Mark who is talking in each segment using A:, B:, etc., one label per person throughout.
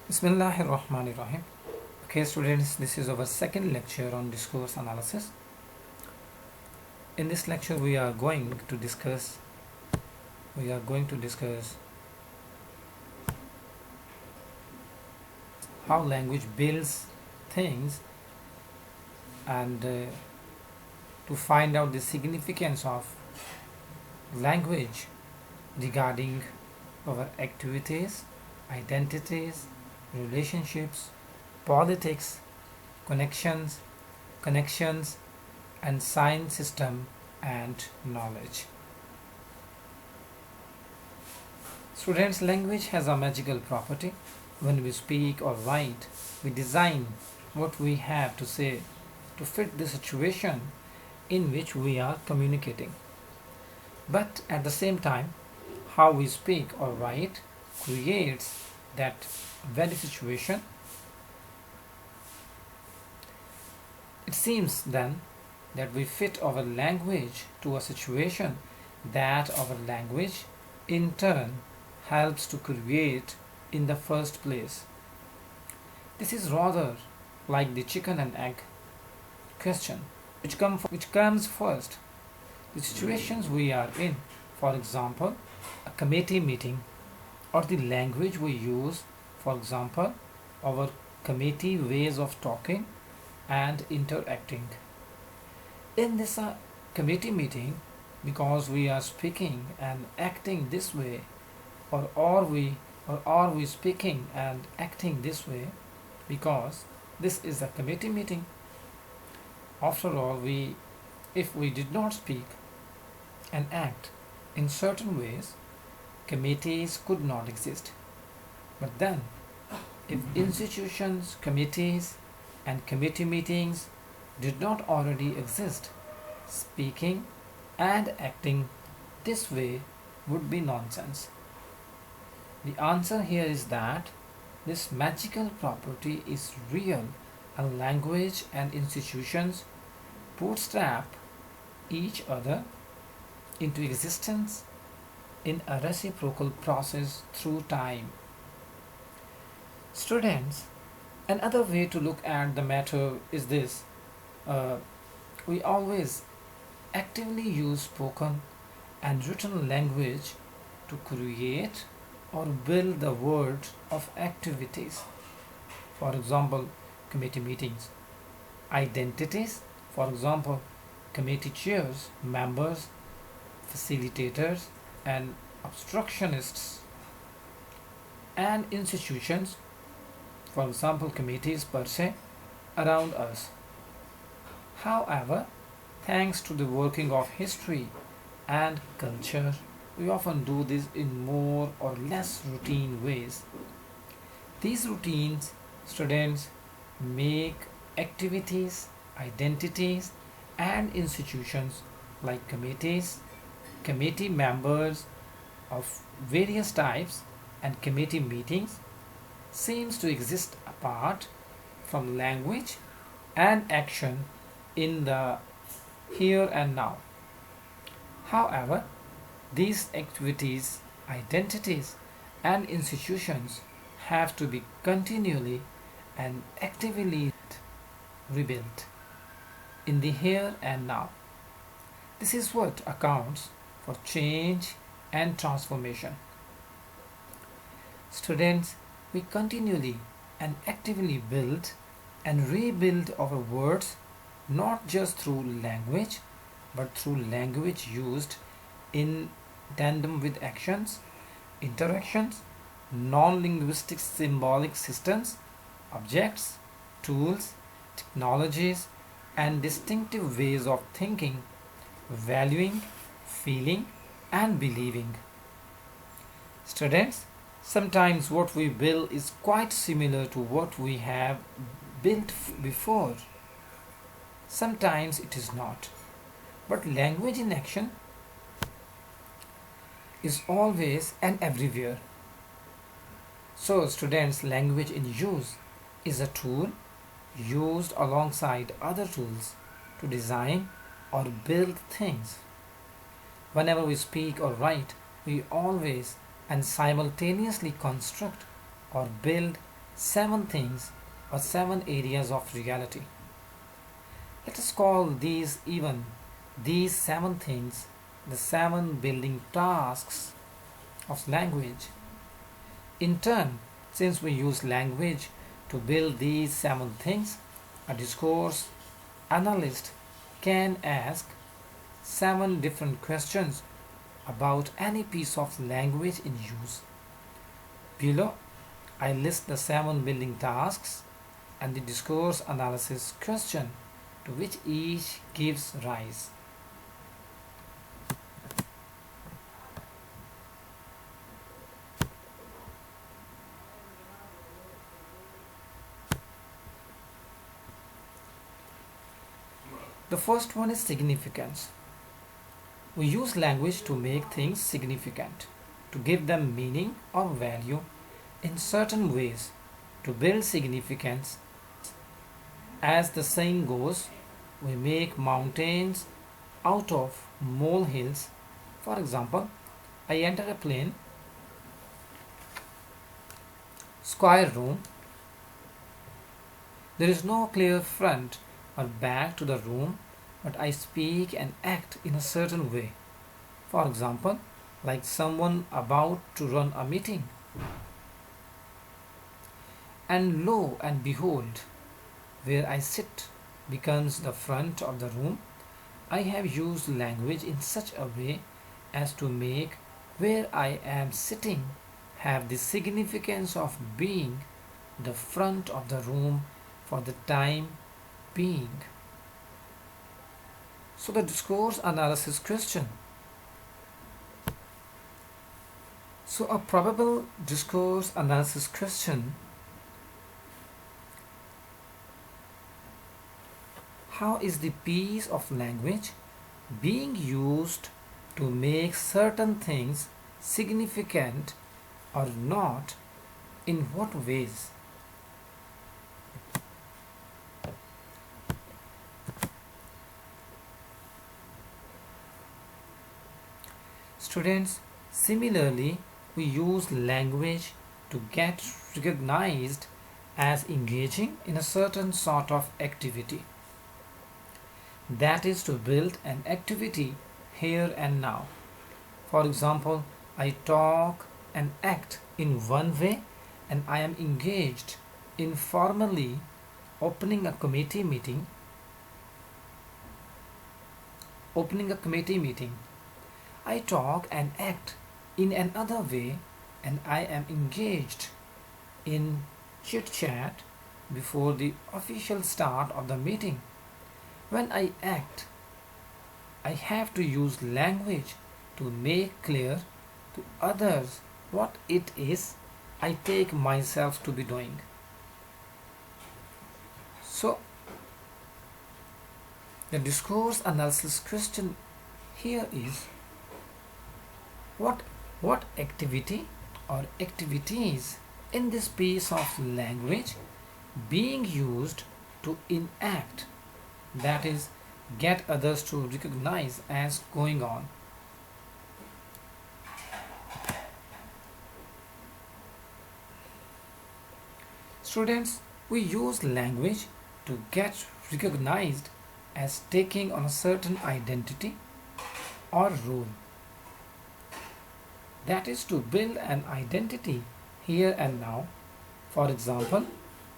A: Bismillahirrahmanirrahim. Okay, students, this is our second lecture on discourse analysis. In this lecture, we are going to discuss how language builds things and to find out the significance of language regarding our activities, identities, relationships, politics, connections, and science system and knowledge. Students, language has a magical property. When we speak or write, we design what we have to say to fit the situation in which we are communicating. But at the same time, how we speak or write creates that very situation. It seems then that we fit our language to a situation that our language in turn helps to create in the first place. This is rather like the chicken and egg question, which comes first. The situations we are in, for example, a committee meeting, or the language we use, for example, our committee ways of talking and interacting. In this committee meeting, because we are speaking and acting this way, or are we speaking and acting this way because this is a committee meeting. After all, if we did not speak and act in certain ways, committees could not exist. But then, if institutions, committees, and committee meetings did not already exist, speaking and acting this way would be nonsense. The answer here is that this magical property is real, and language and institutions bootstrap each other into existence in a reciprocal process through time. Students, another way to look at the matter is this. Uh, we always actively use spoken and written language to create or build the world of activities. For example, committee meetings. Identities, for example, committee chairs, members, facilitators, and obstructionists. And institutions, for example, committees per se, around us. However, thanks to the working of history and culture, we often do this in more or less routine ways. These routines, students, make activities, identities, and institutions like committees, committee members of various types, and committee meetings seems to exist apart from language and action in the here and now. However, these activities, identities, and institutions have to be continually and actively rebuilt in the here and now. This is what accounts for change and transformation. Students, we continually and actively build and rebuild our words not just through language but through language used in tandem with actions, interactions, non-linguistic symbolic systems, objects, tools, technologies, and distinctive ways of thinking, valuing, feeling, and believing. Students, sometimes what we build is quite similar to what we have built before. Sometimes it is not. But language in action is always and everywhere. So, students, language in use is a tool used alongside other tools to design or build things. Whenever we speak or write, we always and simultaneously construct or build seven things or seven areas of reality. Let us call these seven things the seven building tasks of language. In turn, since we use language to build these seven things, a discourse analyst can ask seven different questions about any piece of language in use. Below, I list the seven building tasks and the discourse analysis question to which each gives rise. The first one is significance. We use language to make things significant, to give them meaning or value in certain ways, to build significance. As the saying goes, we make mountains out of molehills. For example, I enter a plain, square room. There is no clear front or back to the room, but I speak and act in a certain way. For example, like someone about to run a meeting. And lo and behold, where I sit becomes the front of the room. I have used language in such a way as to make where I am sitting have the significance of being the front of the room for the time being. So the discourse analysis question. So a probable discourse analysis question: how is the piece of language being used to make certain things significant or not? In what ways? Students, similarly, we use language to get recognized as engaging in a certain sort of activity. That is to build an activity here and now. For example, I talk and act in one way and I am engaged in formally opening a committee meeting. I talk and act in another way and I am engaged in chit chat before the official start of the meeting. When I act, I have to use language to make clear to others what it is I take myself to be doing. So, the discourse analysis question here is: what activity or activities in this piece of language being used to enact, that is, get others to recognize as going on. Students, we use language to get recognized as taking on a certain identity or role. That is to build an identity here and now. For example,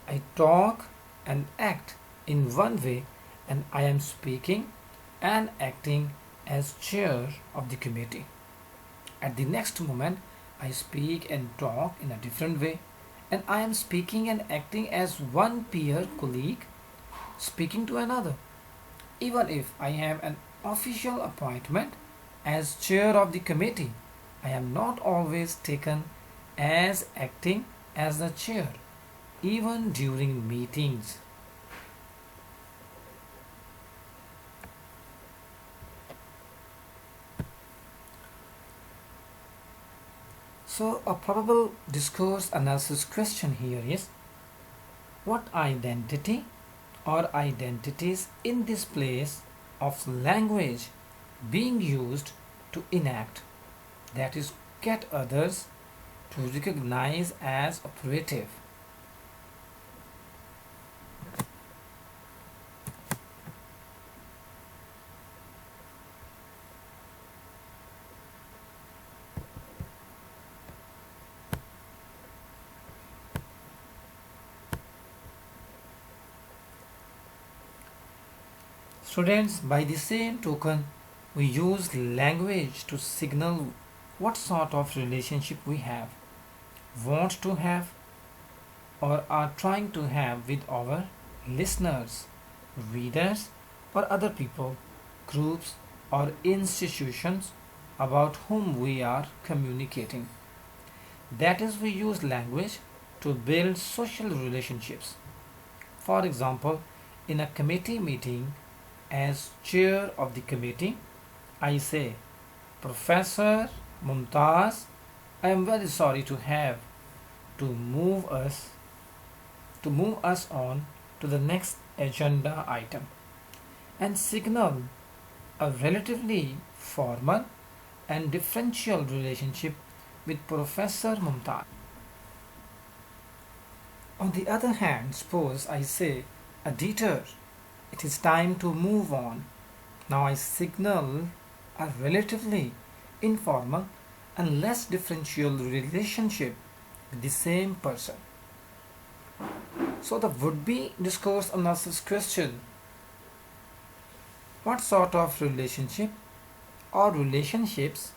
A: I talk and act in one way and I am speaking and acting as chair of the committee. At the next moment, I speak and talk in a different way and I am speaking and acting as one peer colleague speaking to another. Even if I have an official appointment as chair of the committee, I am not always taken as acting as the chair, even during meetings. So a probable discourse analysis question here is: what identity or identities in this place of language being used to enact, that is, get others to recognize as operative? Students, by the same token, we use language to signal what sort of relationship we have, want to have, or are trying to have with our listeners, readers, or other people, groups, or institutions about whom we are communicating. That is, we use language to build social relationships. For example, in a committee meeting, as chair of the committee, I say, Professor Mumtaz, I am very sorry to have to move us on to the next agenda item and signal a relatively formal and differential relationship with Professor Mumtaz. On the other hand, suppose I say, Editor, it is time to move on. Now I signal a relatively informal and less differential relationship with the same person. So the would-be discourse analysis question: what sort of relationship or relationships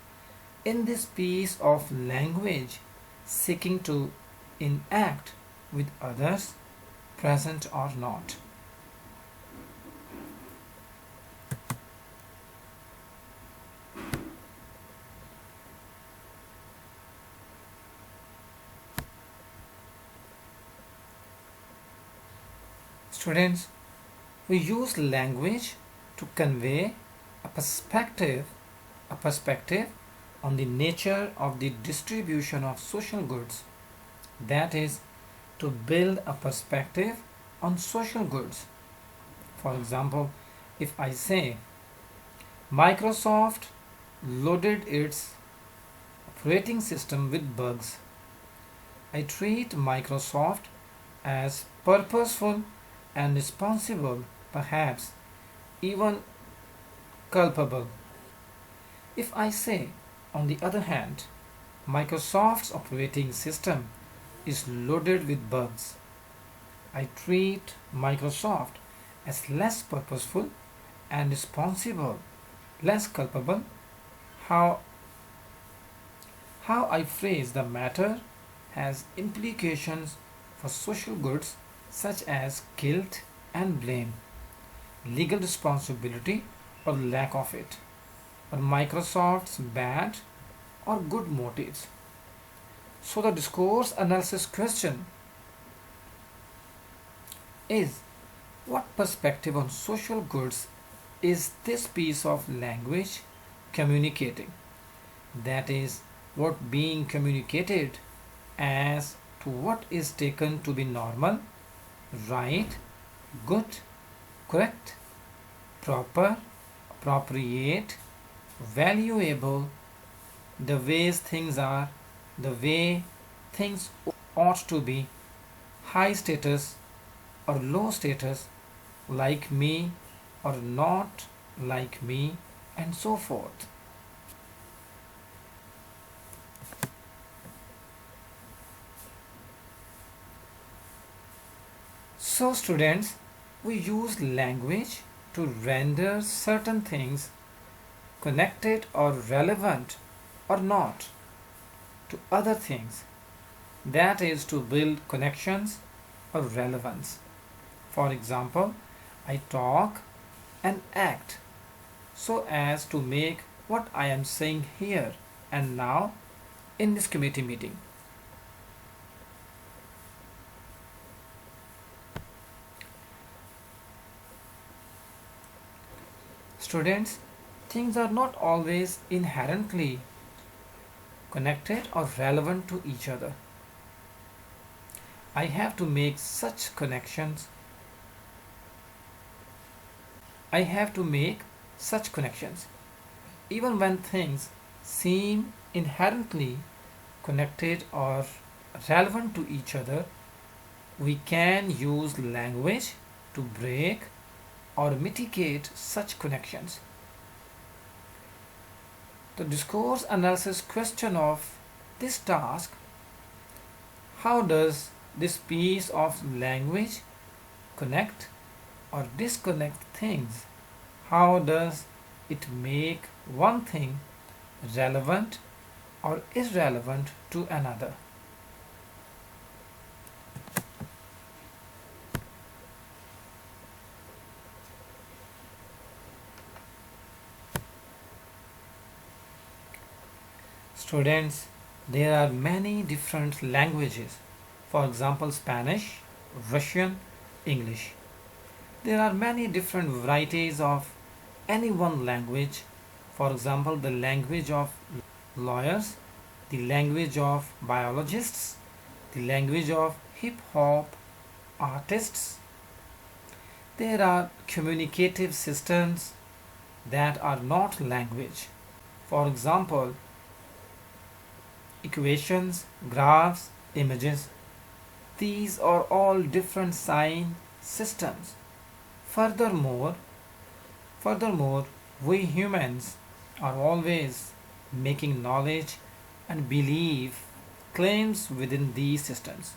A: in this piece of language seeking to enact with others, present or not? Students, we use language to convey a perspective on the nature of the distribution of social goods. That is, to build a perspective on social goods. For example, if I say Microsoft loaded its operating system with bugs, I treat Microsoft as purposeful and responsible, perhaps even culpable. If I say, on the other hand, Microsoft's operating system is loaded with bugs, I treat Microsoft as less purposeful and responsible, less culpable. How I phrase the matter has implications for social goods such as guilt and blame, legal responsibility or lack of it, or Microsoft's bad or good motives. So the discourse analysis question is, what perspective on social goods is this piece of language communicating? That is, what being communicated as to what is taken to be normal, right, good, correct, proper, appropriate, valuable, the ways things are, the way things ought to be, high status or low status, like me or not like me, and so forth. So students, we use language to render certain things connected or relevant or not to other things. That is, to build connections or relevance. For example, I talk and act so as to make what I am saying here and now in this committee meeting. Students, things are not always inherently connected or relevant to each other. I have to make such connections. Even when things seem inherently connected or relevant to each other, we can use language to break or mitigate such connections. The discourse analysis question of this task: how does this piece of language connect or disconnect things how does it make one thing relevant or irrelevant to another? Students, there are many different languages. For example, Spanish, Russian, English. There are many different varieties of any one language. For example, the language of lawyers, the language of biologists, the language of hip hop artists. There are communicative systems that are not language. For example, equations, graphs, images. These are all different sign systems. Furthermore, we humans are always making knowledge and belief claims within these systems.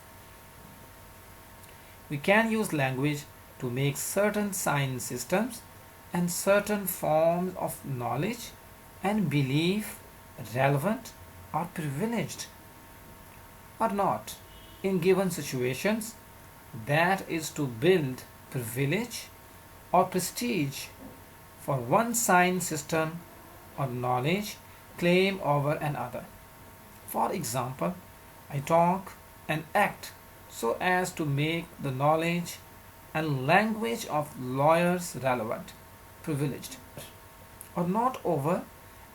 A: We can use language to make certain sign systems and certain forms of knowledge and belief relevant or privileged or not in given situations. That is to build privilege or prestige for one sign system or knowledge claim over another. For example, I talk and act so as to make the knowledge and language of lawyers relevant, privileged, or not over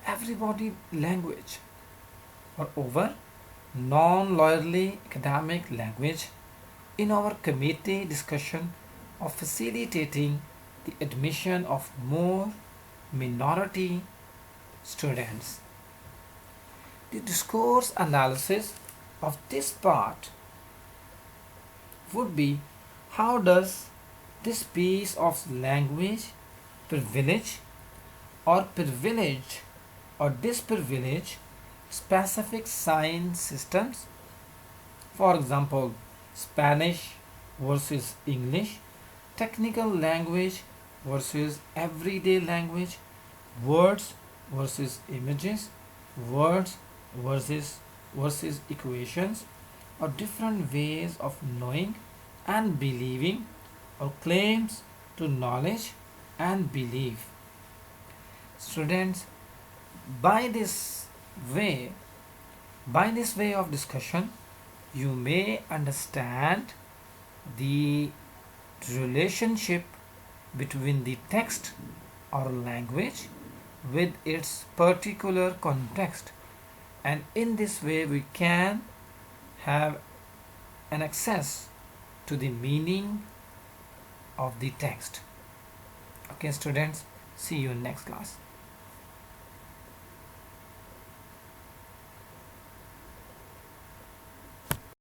A: everybody language or over non-lawyerly academic language in our committee discussion of facilitating the admission of more minority students. The discourse analysis of this part would be, how does this piece of language privilege or privilege or disprivilege specific sign systems? For example, Spanish versus English, technical language versus everyday language, words versus images, words versus equations, or different ways of knowing and believing, or claims to knowledge and belief. Students, by this way of discussion, you may understand the relationship between the text or language with its particular context, and in this way we can have an access to the meaning of the text. Okay students, see you in next class.